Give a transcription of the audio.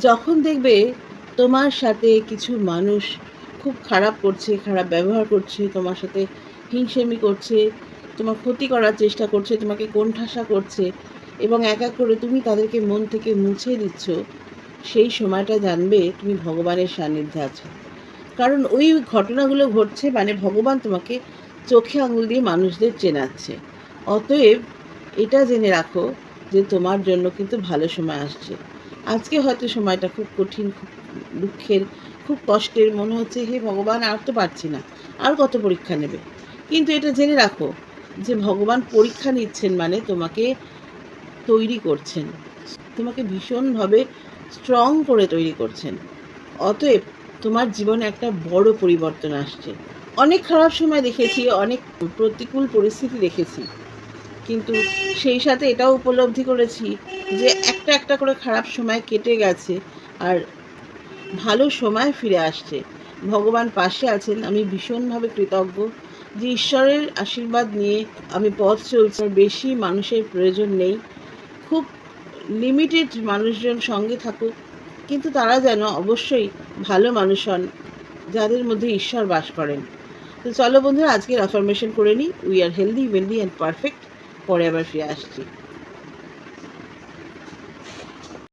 যখন দেখবে তোমার সাথে কিছু মানুষ খুব খারাপ করছে, খারাপ ব্যবহার করছে, তোমার সাথে হিংসেমি করছে, তোমার ক্ষতি করার চেষ্টা করছে, তোমাকে কোণঠাসা করছে এবং এক এক করে তুমি তাদেরকে মন থেকে মুছে দিচ্ছ, সেই সময়টা জানবে তুমি ভগবানের সান্নিধ্যে আছো। কারণ ওই ঘটনাগুলো ঘটছে মানে ভগবান তোমাকে চোখে আঙুল দিয়ে মানুষদের চেনাচ্ছে। অতএব এটা জেনে রাখো যে তোমার জন্য কিন্তু ভালো সময় আসছে। আজকে হয়তো সময়টা খুব কঠিন, খুব দুঃখের, খুব কষ্টের, মনে হচ্ছে হে ভগবান আর তো পারছি না, আর কত পরীক্ষা নেবে। কিন্তু এটা জেনে রাখো যে ভগবান পরীক্ষা নিচ্ছেন মানে তোমাকে তৈরি করছেন, তোমাকে ভীষণভাবে স্ট্রং করে তৈরি করছেন। অতএব তোমার জীবনে একটা বড় পরিবর্তন আসছে। অনেক খারাপ সময় দেখেছি, অনেক প্রতিকূল পরিস্থিতি দেখেছি, কিন্তু সেই সাথে এটাও উপলব্ধি করেছি যে একটা একটা করে খারাপ সময় কেটে গেছে আর ভালো সময় ফিরে আসছে। ভগবান পাশে আছেন, আমি ভীষণভাবে কৃতজ্ঞ যে ঈশ্বরের আশীর্বাদ নিয়ে আমি পথ চলছি। বেশি মানুষের প্রয়োজন নেই, খুব লিমিটেড মানুষজন সঙ্গে থাকুক, কিন্তু তারা যেন অবশ্যই ভালো মানুষ হন, যাদের মধ্যে ঈশ্বর বাস করেন। তো চলো বন্ধুরা, আজকের অ্যাফার্মেশন করে নিই। We are healthy, wealthy and perfect. পরে আবার ফিরে আসছি।